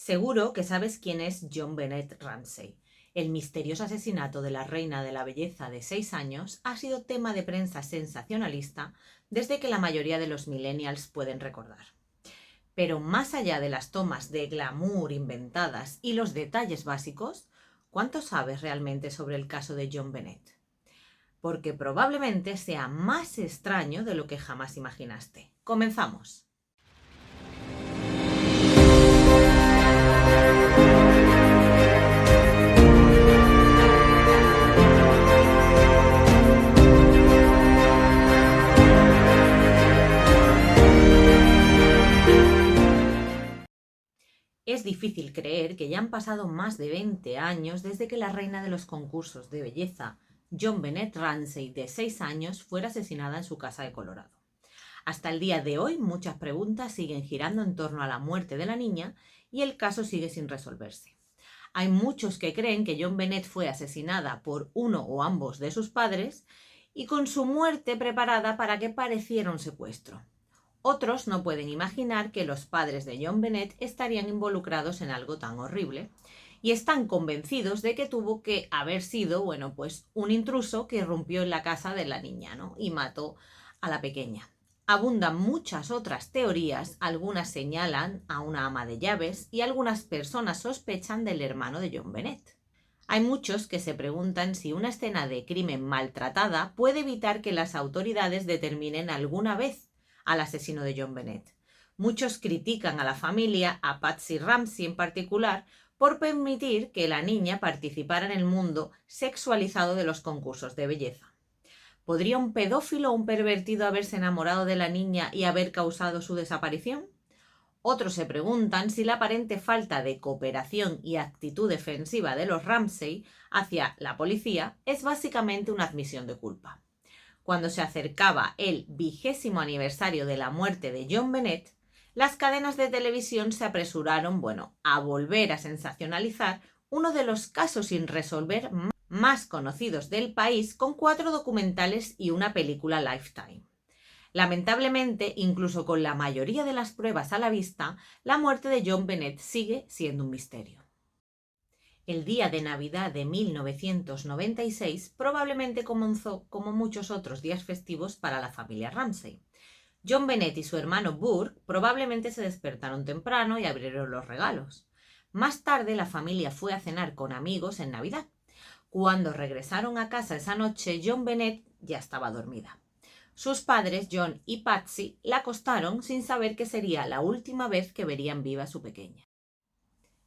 Seguro que sabes quién es John Bennett Ramsey. El misterioso asesinato de la reina de la belleza de 6 años ha sido tema de prensa sensacionalista desde que la mayoría de los millennials pueden recordar. Pero más allá de las tomas de glamour inventadas y los detalles básicos, ¿cuánto sabes realmente sobre el caso de John Bennett? Porque probablemente sea más extraño de lo que jamás imaginaste. ¡Comenzamos! Es difícil creer que ya han pasado más de 20 años desde que la reina de los concursos de belleza, John Bennett Ramsey, de 6 años, fuera asesinada en su casa de Colorado. Hasta el día de hoy, muchas preguntas siguen girando en torno a la muerte de la niña y el caso sigue sin resolverse. Hay muchos que creen que John Bennett fue asesinada por uno o ambos de sus padres y con su muerte preparada para que pareciera un secuestro. Otros no pueden imaginar que los padres de John Bennett estarían involucrados en algo tan horrible y están convencidos de que tuvo que haber sido, un intruso que irrumpió en la casa de la niña, ¿no? Y mató a la pequeña. Abundan muchas otras teorías, algunas señalan a una ama de llaves y algunas personas sospechan del hermano de John Bennett. Hay muchos que se preguntan si una escena de crimen maltratada puede evitar que las autoridades determinen alguna vez al asesino de John Bennett. Muchos critican a la familia, a Patsy Ramsey en particular, por permitir que la niña participara en el mundo sexualizado de los concursos de belleza. ¿Podría un pedófilo o un pervertido haberse enamorado de la niña y haber causado su desaparición? Otros se preguntan si la aparente falta de cooperación y actitud defensiva de los Ramsey hacia la policía es básicamente una admisión de culpa. Cuando se acercaba el 20º aniversario de la muerte de John Bennett, las cadenas de televisión se apresuraron, a volver a sensacionalizar uno de los casos sin resolver más conocidos del país, con 4 documentales y una película Lifetime. Lamentablemente, incluso con la mayoría de las pruebas a la vista, la muerte de John Bennett sigue siendo un misterio. El día de Navidad de 1996 probablemente comenzó como muchos otros días festivos para la familia Ramsey. John Bennett y su hermano Burke probablemente se despertaron temprano y abrieron los regalos. Más tarde la familia fue a cenar con amigos en Navidad. Cuando regresaron a casa esa noche, John Bennett ya estaba dormida. Sus padres, John y Patsy, la acostaron sin saber que sería la última vez que verían viva a su pequeña.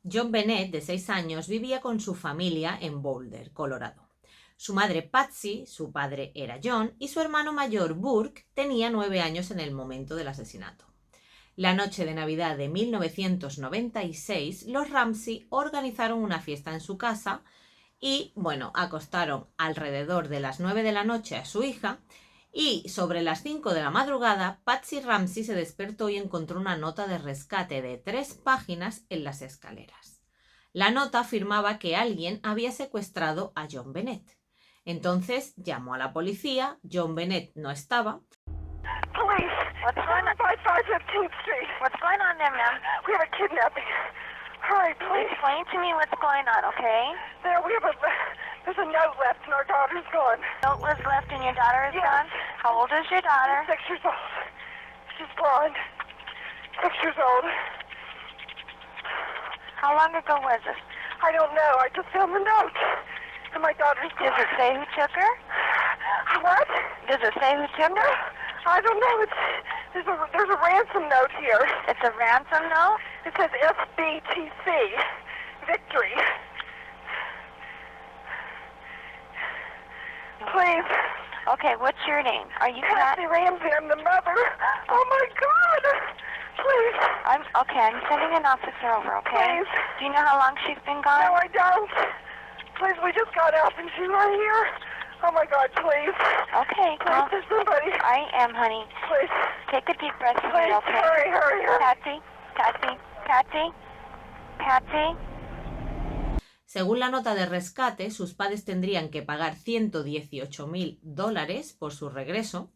John Bennett, de 6 años, vivía con su familia en Boulder, Colorado. Su madre Patsy, su padre era John, y su hermano mayor Burke tenía 9 años en el momento del asesinato. La noche de Navidad de 1996, los Ramsey organizaron una fiesta en su casa y, acostaron alrededor de las 9 de la noche a su hija. Y sobre las 5 de la madrugada, Patsy Ramsey se despertó y encontró una nota de rescate de 3 páginas en las escaleras. La nota afirmaba que alguien había secuestrado a John Bennett. Entonces llamó a la policía. John Bennett no estaba. Police, what's going on? 515th Street. What's going on there, ma'am? We have a kidnapping. Hurry, please. Explain to me what's going on, okay? There's a note left and our daughter's gone. Note was left and your daughter is gone? How old is your daughter? 6 years old. She's blonde. 6 years old. How long ago was it? I don't know. I just found the note. And my daughter's gone. Does it say who took her? What? Does it say who took her? I don't know. There's a ransom note here. It's a ransom note? It says SBTC. Victory. Please. Okay, what's your name? Are you Patsy Ramsey, I'm the mother. Oh my God. Please. I'm sending an officer over, okay? Please. Do you know how long she's been gone? No, I don't. Please, we just got out and she's right here. Oh my God, please. Okay, Please, there's somebody. I am, honey. Please. Take a deep breath in, Please, okay? hurry. Patsy. Según la nota de rescate, sus padres tendrían que pagar $118,000 por su regreso.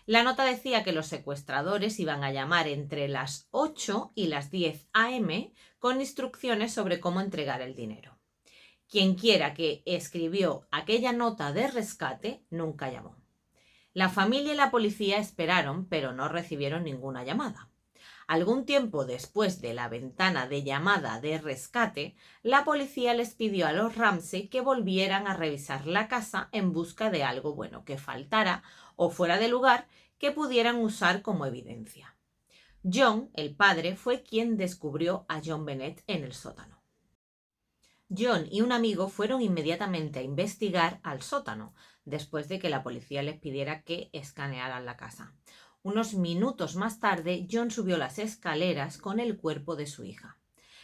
La nota decía que los secuestradores iban a llamar entre las 8 y las 10 a.m. con instrucciones sobre cómo entregar el dinero. Quienquiera que escribió aquella nota de rescate nunca llamó. La familia y la policía esperaron, pero no recibieron ninguna llamada. Algún tiempo después de la ventana de llamada de rescate, la policía les pidió a los Ramsey que volvieran a revisar la casa en busca de algo bueno que faltara o fuera de lugar que pudieran usar como evidencia. John, el padre, fue quien descubrió a John Bennett en el sótano. John y un amigo fueron inmediatamente a investigar al sótano, después de que la policía les pidiera que escanearan la casa. Unos minutos más tarde, John subió las escaleras con el cuerpo de su hija.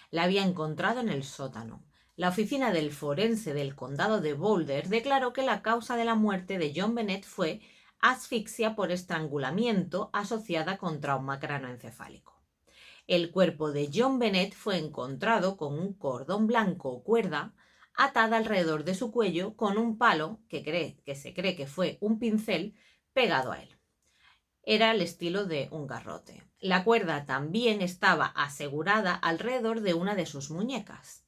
La había encontrado en el sótano. La oficina del forense del condado de Boulder declaró que la causa de la muerte de John Bennett fue asfixia por estrangulamiento asociada con trauma cranoencefálico. El cuerpo de John Bennett fue encontrado con un cordón blanco o cuerda atada alrededor de su cuello con un palo que se cree que fue un pincel pegado a él. Era el estilo de un garrote. La cuerda también estaba asegurada alrededor de una de sus muñecas.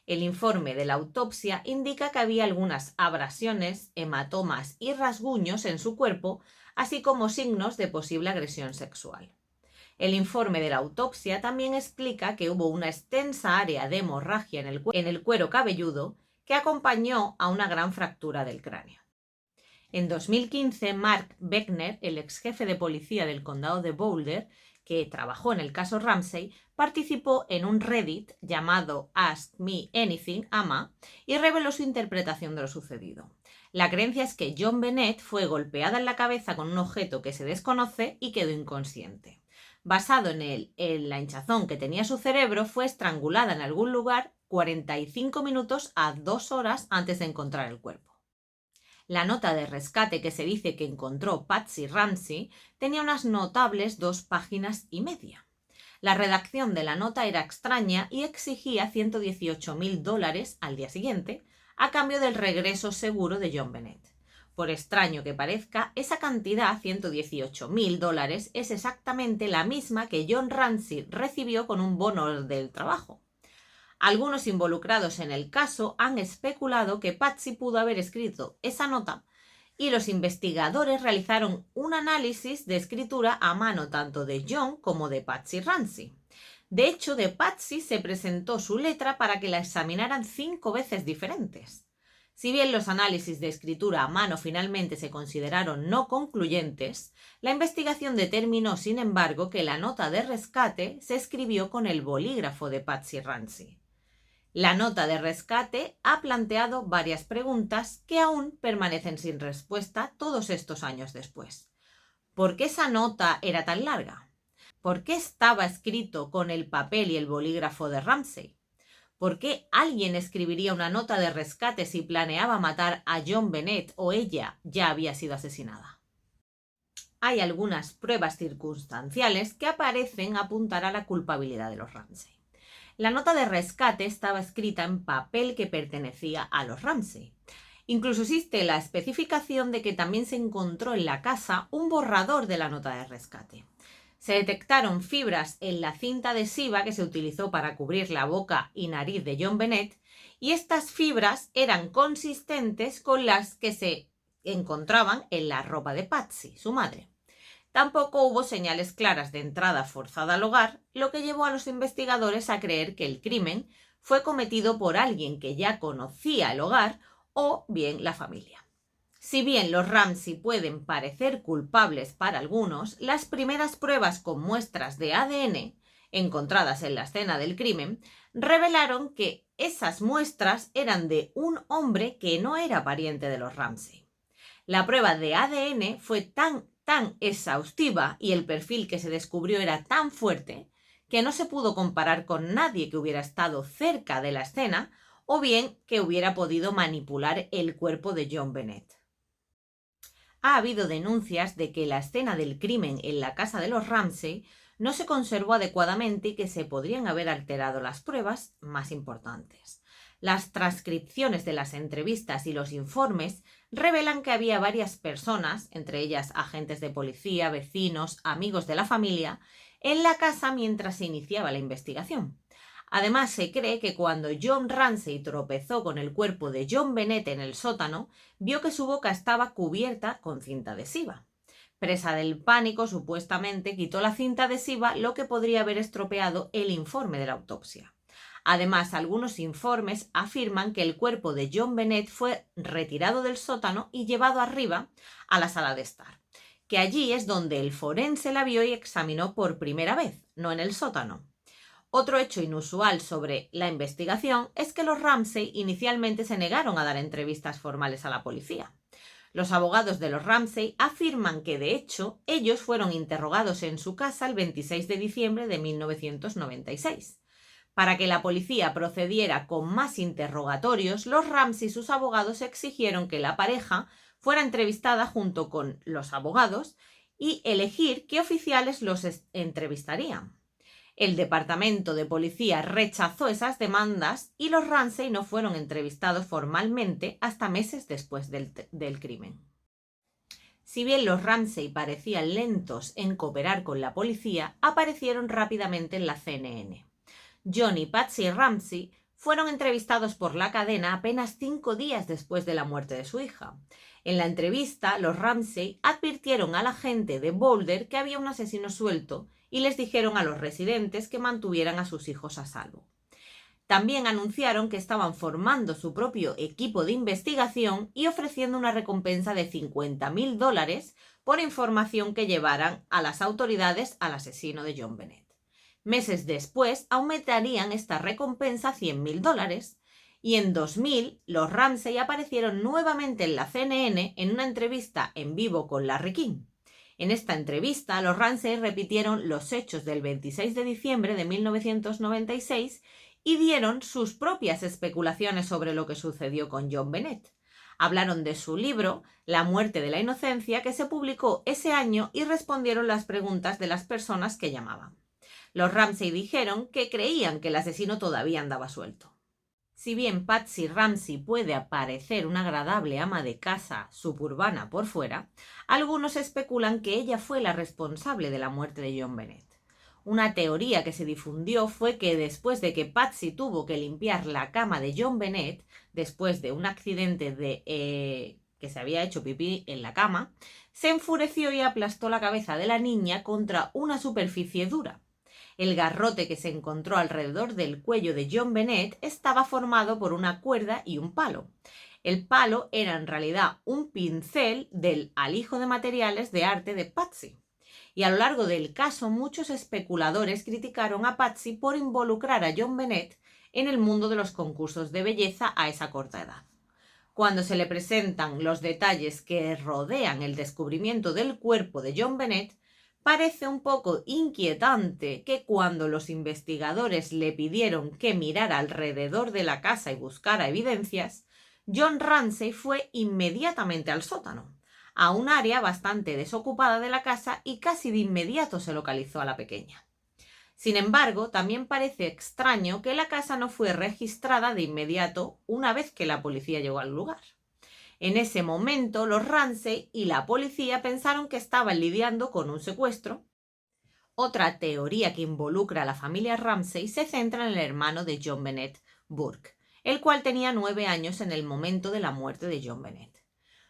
El informe de la autopsia indica que había algunas abrasiones, hematomas y rasguños en su cuerpo, así como signos de posible agresión sexual. El informe de la autopsia también explica que hubo una extensa área de hemorragia en el cuero cabelludo que acompañó a una gran fractura del cráneo. En 2015, Mark Beckner, el ex jefe de policía del condado de Boulder, que trabajó en el caso Ramsey, participó en un Reddit llamado Ask Me Anything, AMA, y reveló su interpretación de lo sucedido. La creencia es que John Bennett fue golpeada en la cabeza con un objeto que se desconoce y quedó inconsciente. Basado en la hinchazón que tenía su cerebro, fue estrangulada en algún lugar 45 minutos a 2 horas antes de encontrar el cuerpo. La nota de rescate que se dice que encontró Patsy Ramsey tenía unas notables 2 páginas y media. La redacción de la nota era extraña y exigía $118,000 al día siguiente a cambio del regreso seguro de John Bennett. Por extraño que parezca, esa cantidad, $118,000, es exactamente la misma que John Ramsey recibió con un bono del trabajo. Algunos involucrados en el caso han especulado que Patsy pudo haber escrito esa nota y los investigadores realizaron un análisis de escritura a mano tanto de John como de Patsy Ramsey. De hecho, de Patsy se presentó su letra para que la examinaran 5 veces diferentes. Si bien los análisis de escritura a mano finalmente se consideraron no concluyentes, la investigación determinó, sin embargo, que la nota de rescate se escribió con el bolígrafo de Patsy Ramsey. La nota de rescate ha planteado varias preguntas que aún permanecen sin respuesta todos estos años después. ¿Por qué esa nota era tan larga? ¿Por qué estaba escrito con el papel y el bolígrafo de Ramsey? ¿Por qué alguien escribiría una nota de rescate si planeaba matar a John Bennett o ella ya había sido asesinada? Hay algunas pruebas circunstanciales que parecen apuntar a la culpabilidad de los Ramsey. La nota de rescate estaba escrita en papel que pertenecía a los Ramsey. Incluso existe la especificación de que también se encontró en la casa un borrador de la nota de rescate. Se detectaron fibras en la cinta adhesiva que se utilizó para cubrir la boca y nariz de John Bennett y estas fibras eran consistentes con las que se encontraban en la ropa de Patsy, su madre. Tampoco hubo señales claras de entrada forzada al hogar, lo que llevó a los investigadores a creer que el crimen fue cometido por alguien que ya conocía el hogar o bien la familia. Si bien los Ramsey pueden parecer culpables para algunos, las primeras pruebas con muestras de ADN encontradas en la escena del crimen revelaron que esas muestras eran de un hombre que no era pariente de los Ramsey. La prueba de ADN fue tan exhaustiva y el perfil que se descubrió era tan fuerte que no se pudo comparar con nadie que hubiera estado cerca de la escena o bien que hubiera podido manipular el cuerpo de John Bennett. Ha habido denuncias de que la escena del crimen en la casa de los Ramsey no se conservó adecuadamente y que se podrían haber alterado las pruebas más importantes. Las transcripciones de las entrevistas y los informes revelan que había varias personas, entre ellas agentes de policía, vecinos, amigos de la familia, en la casa mientras se iniciaba la investigación. Además, se cree que cuando John Ramsey tropezó con el cuerpo de John Bennett en el sótano, vio que su boca estaba cubierta con cinta adhesiva. Presa del pánico, supuestamente quitó la cinta adhesiva, lo que podría haber estropeado el informe de la autopsia. Además, algunos informes afirman que el cuerpo de John Bennett fue retirado del sótano y llevado arriba a la sala de estar, que allí es donde el forense la vio y examinó por primera vez, no en el sótano. Otro hecho inusual sobre la investigación es que los Ramsey inicialmente se negaron a dar entrevistas formales a la policía. Los abogados de los Ramsey afirman que, de hecho, ellos fueron interrogados en su casa el 26 de diciembre de 1996. Para que la policía procediera con más interrogatorios, los Ramsey y sus abogados exigieron que la pareja fuera entrevistada junto con los abogados y elegir qué oficiales los entrevistarían. El departamento de policía rechazó esas demandas y los Ramsey no fueron entrevistados formalmente hasta meses después del crimen. Si bien los Ramsey parecían lentos en cooperar con la policía, aparecieron rápidamente en la CNN. John y Patsy Ramsey fueron entrevistados por la cadena apenas 5 días después de la muerte de su hija. En la entrevista, los Ramsey advirtieron a la gente de Boulder que había un asesino suelto y les dijeron a los residentes que mantuvieran a sus hijos a salvo. También anunciaron que estaban formando su propio equipo de investigación y ofreciendo una recompensa de $50,000 por información que llevaran a las autoridades al asesino de John Bennett. Meses después aumentarían esta recompensa a $100,000 y en 2000 los Ramsey aparecieron nuevamente en la CNN en una entrevista en vivo con Larry King. En esta entrevista, los Ramsey repitieron los hechos del 26 de diciembre de 1996 y dieron sus propias especulaciones sobre lo que sucedió con John Bennett. Hablaron de su libro, La muerte de la inocencia, que se publicó ese año y respondieron las preguntas de las personas que llamaban. Los Ramsey dijeron que creían que el asesino todavía andaba suelto. Si bien Patsy Ramsey puede parecer una agradable ama de casa suburbana por fuera, algunos especulan que ella fue la responsable de la muerte de John Bennett. Una teoría que se difundió fue que después de que Patsy tuvo que limpiar la cama de John Bennett, después de un accidente que se había hecho pipí en la cama, se enfureció y aplastó la cabeza de la niña contra una superficie dura. El garrote que se encontró alrededor del cuello de John Bennett estaba formado por una cuerda y un palo. El palo era en realidad un pincel del alijo de materiales de arte de Patsy. Y a lo largo del caso, muchos especuladores criticaron a Patsy por involucrar a John Bennett en el mundo de los concursos de belleza a esa corta edad. Cuando se le presentan los detalles que rodean el descubrimiento del cuerpo de John Bennett, parece un poco inquietante que cuando los investigadores le pidieron que mirara alrededor de la casa y buscara evidencias, John Ramsey fue inmediatamente al sótano, a un área bastante desocupada de la casa, y casi de inmediato se localizó a la pequeña. Sin embargo, también parece extraño que la casa no fue registrada de inmediato una vez que la policía llegó al lugar. En ese momento, los Ramsey y la policía pensaron que estaban lidiando con un secuestro. Otra teoría que involucra a la familia Ramsey se centra en el hermano de John Bennett, Burke, el cual tenía 9 años en el momento de la muerte de John Bennett.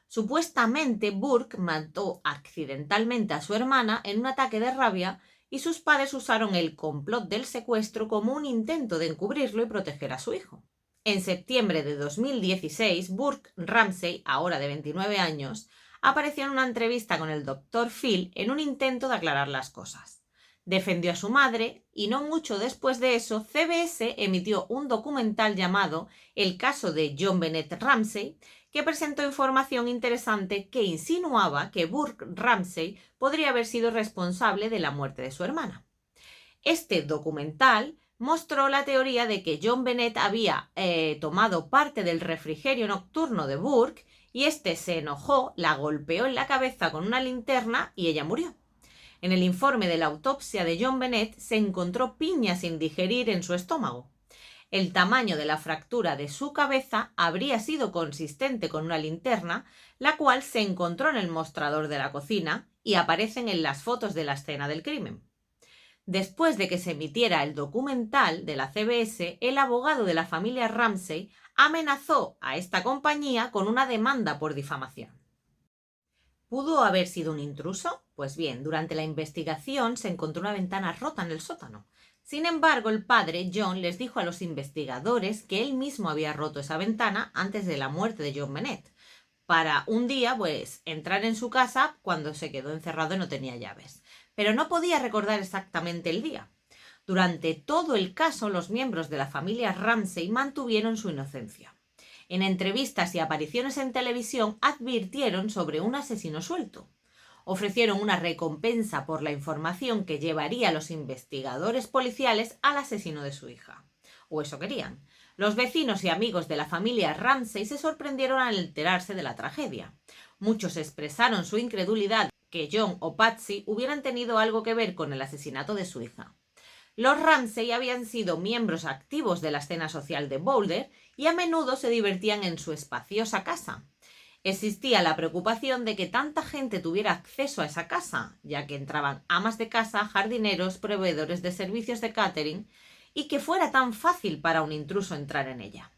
Supuestamente, Burke mató accidentalmente a su hermana en un ataque de rabia y sus padres usaron el complot del secuestro como un intento de encubrirlo y proteger a su hijo. En septiembre de 2016, Burke Ramsey, ahora de 29 años, apareció en una entrevista con el Dr. Phil en un intento de aclarar las cosas. Defendió a su madre y no mucho después de eso, CBS emitió un documental llamado El caso de John Bennett Ramsey, que presentó información interesante que insinuaba que Burke Ramsey podría haber sido responsable de la muerte de su hermana. Este documental mostró la teoría de que John Bennett había tomado parte del refrigerio nocturno de Burke y este se enojó, la golpeó en la cabeza con una linterna y ella murió. En el informe de la autopsia de John Bennett se encontró piña sin digerir en su estómago. El tamaño de la fractura de su cabeza habría sido consistente con una linterna, la cual se encontró en el mostrador de la cocina y aparecen en las fotos de la escena del crimen. Después de que se emitiera el documental de la CBS, el abogado de la familia Ramsey amenazó a esta compañía con una demanda por difamación. ¿Pudo haber sido un intruso? Pues bien, durante la investigación se encontró una ventana rota en el sótano. Sin embargo, el padre, John, les dijo a los investigadores que él mismo había roto esa ventana antes de la muerte de John Bennett, para un día, pues, entrar en su casa cuando se quedó encerrado y no tenía llaves. Pero no podía recordar exactamente el día. Durante todo el caso, los miembros de la familia Ramsey mantuvieron su inocencia. En entrevistas y apariciones en televisión advirtieron sobre un asesino suelto. Ofrecieron una recompensa por la información que llevaría a los investigadores policiales al asesino de su hija. O eso querían. Los vecinos y amigos de la familia Ramsey se sorprendieron al enterarse de la tragedia. Muchos expresaron su incredulidad que John o Patsy hubieran tenido algo que ver con el asesinato de su hija. Los Ramsey habían sido miembros activos de la escena social de Boulder y a menudo se divertían en su espaciosa casa. Existía la preocupación de que tanta gente tuviera acceso a esa casa, ya que entraban amas de casa, jardineros, proveedores de servicios de catering, y que fuera tan fácil para un intruso entrar en ella.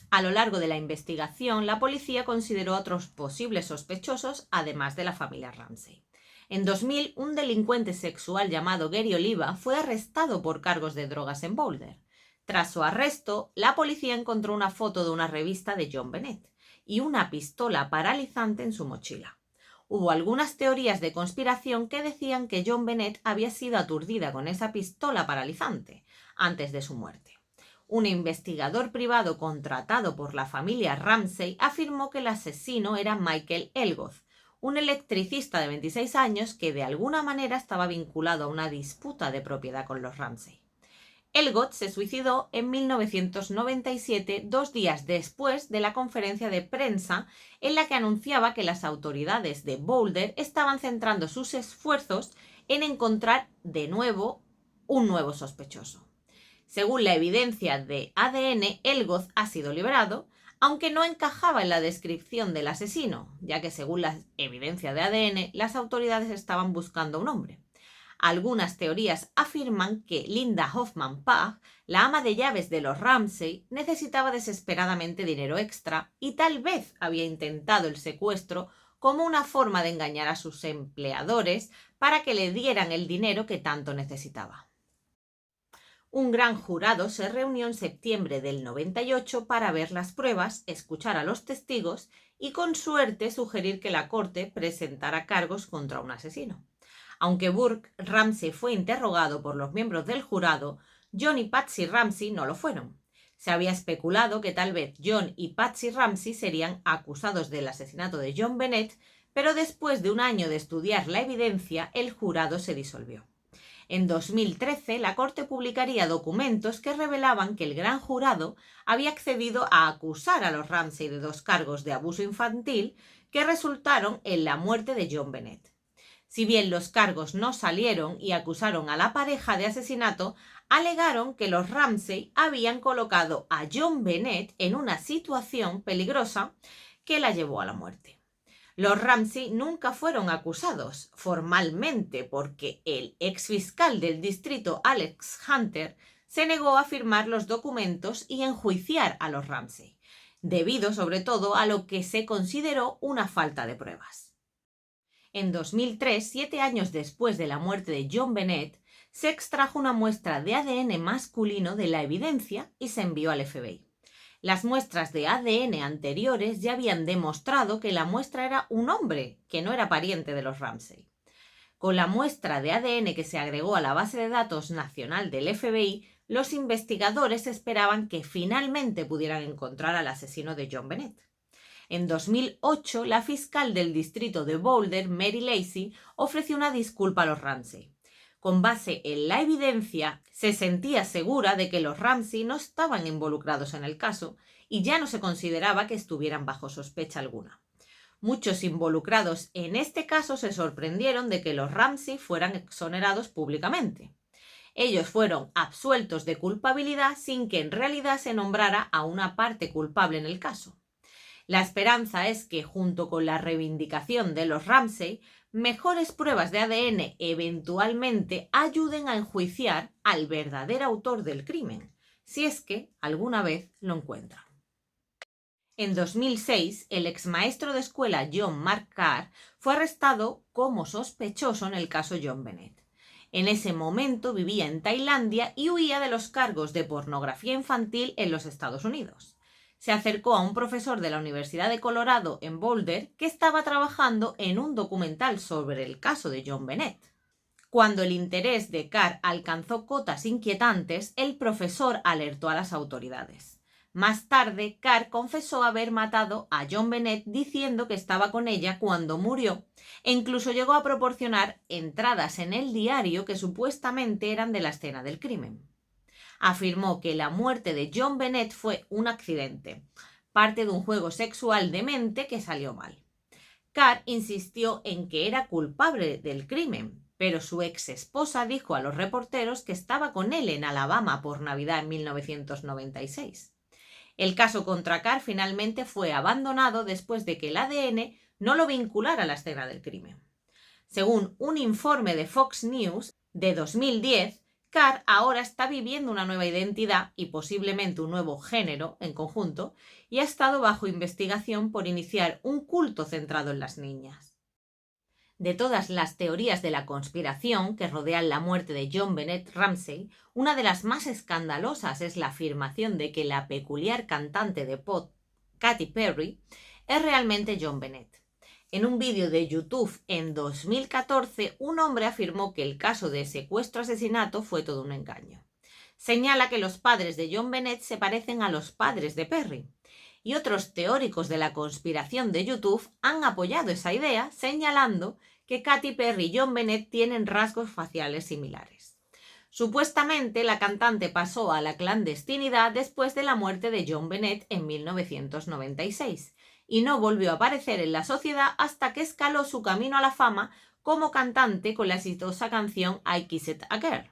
A lo largo de la investigación, la policía consideró otros posibles sospechosos, además de la familia Ramsey. En 2000, un delincuente sexual llamado Gary Oliva fue arrestado por cargos de drogas en Boulder. Tras su arresto, la policía encontró una foto de una revista de John Bennett y una pistola paralizante en su mochila. Hubo algunas teorías de conspiración que decían que John Bennett había sido aturdida con esa pistola paralizante antes de su muerte. Un investigador privado contratado por la familia Ramsey afirmó que el asesino era Michael Elgoth, un electricista de 26 años que de alguna manera estaba vinculado a una disputa de propiedad con los Ramsey. Elgoth se suicidó en 1997, 2 días después de la conferencia de prensa en la que anunciaba que las autoridades de Boulder estaban centrando sus esfuerzos en encontrar de nuevo un nuevo sospechoso. Según la evidencia de ADN, Elgoth ha sido liberado, aunque no encajaba en la descripción del asesino, ya que según la evidencia de ADN, las autoridades estaban buscando a un hombre. Algunas teorías afirman que Linda Hoffman Pugh, la ama de llaves de los Ramsey, necesitaba desesperadamente dinero extra y tal vez había intentado el secuestro como una forma de engañar a sus empleadores para que le dieran el dinero que tanto necesitaba. Un gran jurado se reunió en septiembre del 98 para ver las pruebas, escuchar a los testigos y con suerte sugerir que la corte presentara cargos contra un asesino. Aunque Burke Ramsey fue interrogado por los miembros del jurado, John y Patsy Ramsey no lo fueron. Se había especulado que tal vez John y Patsy Ramsey serían acusados del asesinato de John Bennett, pero después de un año de estudiar la evidencia, el jurado se disolvió. En 2013, la Corte publicaría documentos que revelaban que el gran jurado había accedido a acusar a los Ramsey de 2 cargos de abuso infantil que resultaron en la muerte de John Bennett. Si bien los cargos no salieron y acusaron a la pareja de asesinato, alegaron que los Ramsey habían colocado a John Bennett en una situación peligrosa que la llevó a la muerte. Los Ramsey nunca fueron acusados formalmente porque el exfiscal del distrito Alex Hunter se negó a firmar los documentos y enjuiciar a los Ramsey, debido sobre todo a lo que se consideró una falta de pruebas. En 2003, 7 años después de la muerte de John Bennett, se extrajo una muestra de ADN masculino de la evidencia y se envió al FBI. Las muestras de ADN anteriores ya habían demostrado que la muestra era un hombre, que no era pariente de los Ramsey. Con la muestra de ADN que se agregó a la base de datos nacional del FBI, los investigadores esperaban que finalmente pudieran encontrar al asesino de John Bennett. En 2008, la fiscal del distrito de Boulder, Mary Lacey, ofreció una disculpa a los Ramsey. Con base en la evidencia, se sentía segura de que los Ramsey no estaban involucrados en el caso y ya no se consideraba que estuvieran bajo sospecha alguna. Muchos involucrados en este caso se sorprendieron de que los Ramsey fueran exonerados públicamente. Ellos fueron absueltos de culpabilidad sin que en realidad se nombrara a una parte culpable en el caso. La esperanza es que, junto con la reivindicación de los Ramsey, mejores pruebas de ADN eventualmente ayuden a enjuiciar al verdadero autor del crimen, si es que alguna vez lo encuentran. En 2006, el exmaestro de escuela John Mark Carr fue arrestado como sospechoso en el caso John Bennett. En ese momento vivía en Tailandia y huía de los cargos de pornografía infantil en los Estados Unidos. Se acercó a un profesor de la Universidad de Colorado en Boulder que estaba trabajando en un documental sobre el caso de John Bennett. Cuando el interés de Carr alcanzó cotas inquietantes, el profesor alertó a las autoridades. Más tarde, Carr confesó haber matado a John Bennett diciendo que estaba con ella cuando murió e incluso llegó a proporcionar entradas en el diario que supuestamente eran de la escena del crimen. Afirmó que la muerte de John Bennett fue un accidente, parte de un juego sexual demente que salió mal. Carr insistió en que era culpable del crimen, pero su ex esposa dijo a los reporteros que estaba con él en Alabama por Navidad en 1996. El caso contra Carr finalmente fue abandonado después de que el ADN no lo vinculara a la escena del crimen. Según un informe de Fox News de 2010, Carr ahora está viviendo una nueva identidad y posiblemente un nuevo género en conjunto y ha estado bajo investigación por iniciar un culto centrado en las niñas. De todas las teorías de la conspiración que rodean la muerte de John Bennett Ramsey, una de las más escandalosas es la afirmación de que la peculiar cantante de pop, Katy Perry, es realmente John Bennett. En un vídeo de YouTube en 2014, un hombre afirmó que el caso de secuestro-asesinato fue todo un engaño. Señala que los padres de John Bennett se parecen a los padres de Perry. Y otros teóricos de la conspiración de YouTube han apoyado esa idea, señalando que Katy Perry y John Bennett tienen rasgos faciales similares. Supuestamente, la cantante pasó a la clandestinidad después de la muerte de John Bennett en 1996 y no volvió a aparecer en la sociedad hasta que escaló su camino a la fama como cantante con la exitosa canción I Kissed a Girl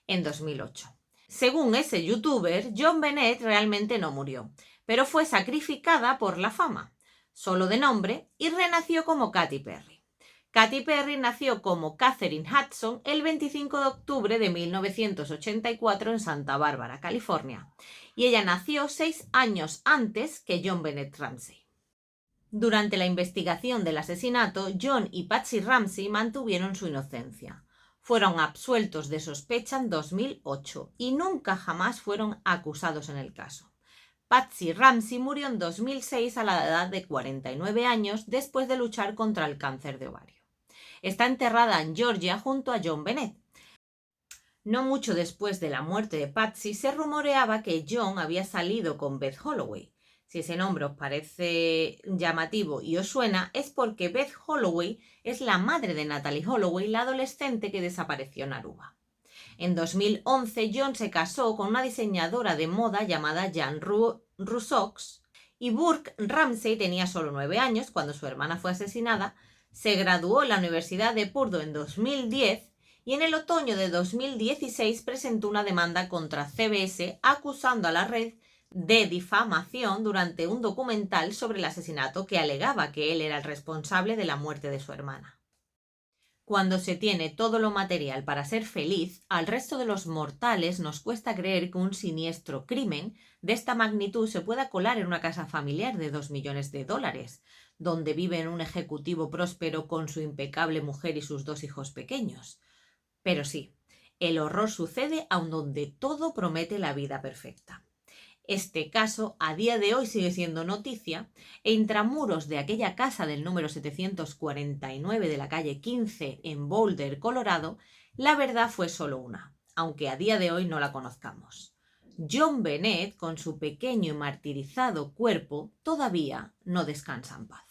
en 2008. Según ese youtuber, John Bennett realmente no murió, pero fue sacrificada por la fama, solo de nombre, y renació como Katy Perry. Katy Perry nació como Catherine Hudson el 25 de octubre de 1984 en Santa Bárbara, California, y ella nació 6 años antes que John Bennett Ramsey. Durante la investigación del asesinato, John y Patsy Ramsey mantuvieron su inocencia. Fueron absueltos de sospecha en 2008 y nunca jamás fueron acusados en el caso. Patsy Ramsey murió en 2006 a la edad de 49 años después de luchar contra el cáncer de ovario. Está enterrada en Georgia junto a John Bennett. No mucho después de la muerte de Patsy se rumoreaba que John había salido con Beth Holloway. Si ese nombre os parece llamativo y os suena, es porque Beth Holloway es la madre de Natalie Holloway, la adolescente que desapareció en Aruba. En 2011, John se casó con una diseñadora de moda llamada Jan Russox y Burke Ramsey tenía solo 9 años cuando su hermana fue asesinada. Se graduó en la Universidad de Purdue en 2010 y en el otoño de 2016 presentó una demanda contra CBS acusando a la red de difamación durante un documental sobre el asesinato que alegaba que él era el responsable de la muerte de su hermana. Cuando se tiene todo lo material para ser feliz, al resto de los mortales nos cuesta creer que un siniestro crimen de esta magnitud se pueda colar en una casa familiar de $2 millones, donde vive un ejecutivo próspero con su impecable mujer y sus 2 hijos pequeños. Pero sí, el horror sucede aun donde todo promete la vida perfecta. Este caso a día de hoy sigue siendo noticia e intramuros de aquella casa del número 749 de la calle 15 en Boulder, Colorado, la verdad fue solo una, aunque a día de hoy no la conozcamos. John Bennett, con su pequeño y martirizado cuerpo, todavía no descansa en paz.